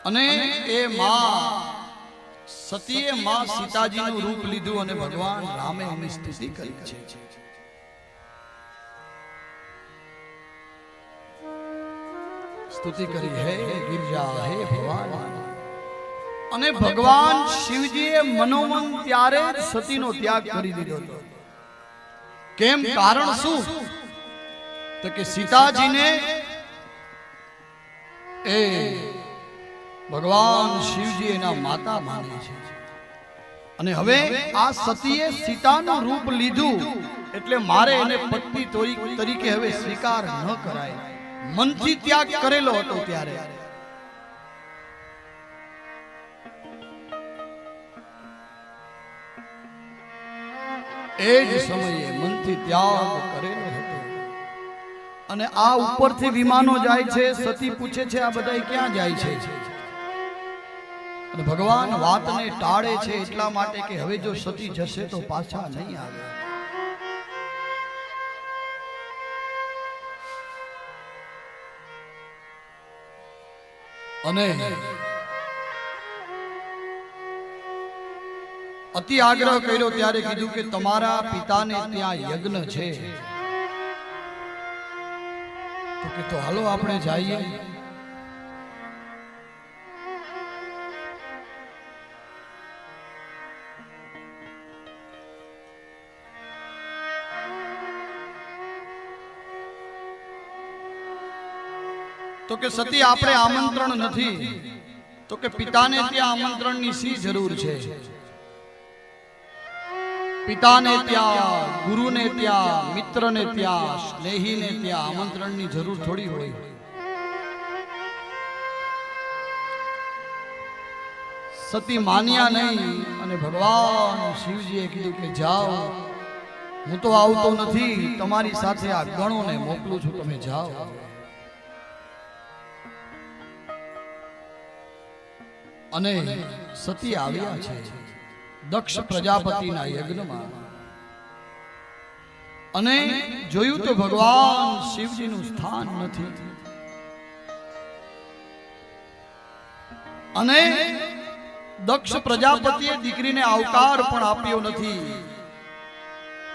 અને એ માં સતીએ માં સીતાજીનું રૂપ લીધું અને ભગવાન રામે એની સ્તુતિ કરી છે. સ્તુતિ કરી હે ગિરજા હે ભગવાન. અને ભગવાન શિવજીએ મનોમન ત્યારે સતીનો ત્યાગ કરી દીધો હતો. કેમ? કારણ શું? તો કે સીતાજીને એ ભગવાન શિવજી એના માતા માને છે. અને હવે આ સતીએ સીતાનું રૂપ લીધું એટલે મારે એને પત્ની તરીકે હવે સ્વીકાર ન કરાય. મનથી ત્યાગ કરેલો હતો ત્યારે. એ જ સમયે મનથી ત્યાગ કરેલો હતો. અને આ ઉપરથી વિમાનો જાય છે. સતી પૂછે છે આ બધા ક્યાં જાય છે? અને ભગવાન વાતને ટાળે છે એટલા માટે કે હવે જો સતી જશે તો પાછા નહીં આવે. અને અતિ આગ્રહ કર્યો ત્યારે કીધું કે તમારા પિતાને ત્યાં યજ્ઞ છે. તો કે તો હાલો આપણે જઈએ. તો કે સતી આપણે આમંત્રણ નથી. તો કે પિતાને ત્યાં આમંત્રણની શી જરૂર છે? પિતાને ત્યાં, ગુરુને ત્યાં, મિત્રને ત્યાં, સ્નેહીને ત્યાં આમંત્રણની જરૂર થોડી હોય. સતી માન્યા નહીં અને ભગવાન શિવજીએ કીધું કે જાઓ, હું તો આવતો નથી, તમારી સાથે આ ગણોને મોકલું છું, તમે જાઓ. અને સતી આવ્યા છે દક્ષ પ્રજાપતિના યજ્ઞમાં. અને જોયું તો ભગવાન શિવજીનું સ્થાન નથી. અને દક્ષ પ્રજાપતિએ દીકરીને આવકાર પણ આપ્યો નથી.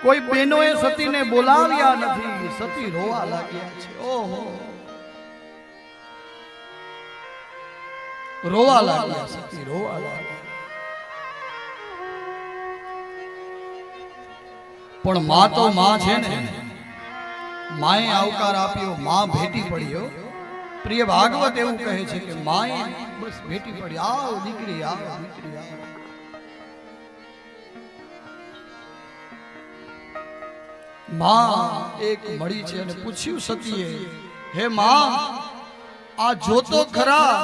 કોઈ બહેનોએ સતીને બોલાવ્યા નથી. સતી રોવા લાગ્યા છે. ઓહો, રોવા લાગ્યા. સતી રોવા લાગ્યા. પણ માં તો માં છે ને. માએ આવકાર આપ્યો, માં ભેટી પડ્યો. પ્રિય ભાગવત એવું કહે છે કે માએ બસ ભેટી પડી. આવ દીકરી, આવ દીકરી, આવ. માં એક મળી છે અને પૂછ્યું સતીએ, હે માં, આ જોતો ખરા,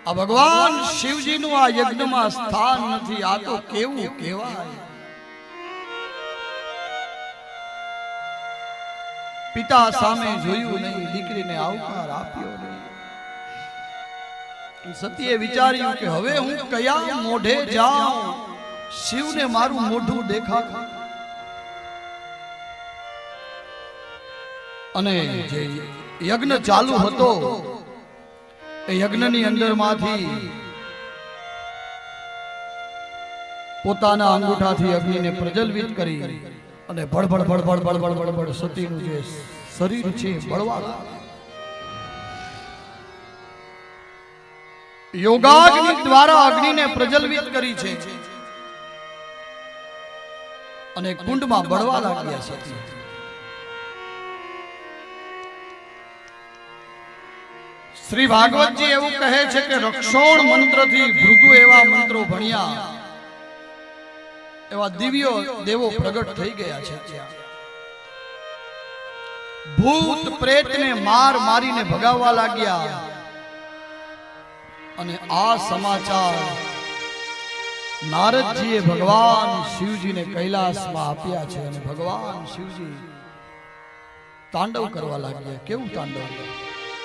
આ ભગવાન શિવજીનું આ યજ્ઞમાં સ્થાન નથી. આ તો કેવું કહેવાય. પિતા સામે જોયું નહીં, દીકરીને આવકાર આપ્યો નહીં. સતીએ વિચાર્યું કે હવે હું કયા મોઢે જાઉં, શિવને મારું મોઢું દેખાડું. અને જે યજ્ઞ ચાલુ હતો એ યજ્ઞની અંદરમાંથી પોતાના અંગૂઠાથી અગ્નિને પ્રજ્વલિત કરી અને ભડભડ ભડભડ ભડભડ ભડભડ સતીનું જે શરીર છે બળવા યોગાગ્નિ દ્વારા અગ્નિને પ્રજ્વલિત કરી છે અને કુંડમાં બળવા લાગ્યા સતી. શ્રી ભાગવતજી એવું કહે છે કે રક્ષોણ મંત્રથી ભૃગુ એવા મંત્રો ભણ્યા, એવા દિવ્યો દેવો પ્રગટ થઈ ગયા છે. ભૂત પ્રેતને માર મારીને ભગાવવા લાગ્યા. અને આ સમાચાર નારદજીએ ભગવાન શિવજીને કૈલાસમાં આપ્યા છે. અને ભગવાન શિવજી તાંડવ કરવા લાગ્યા. કેવું તાંડવ?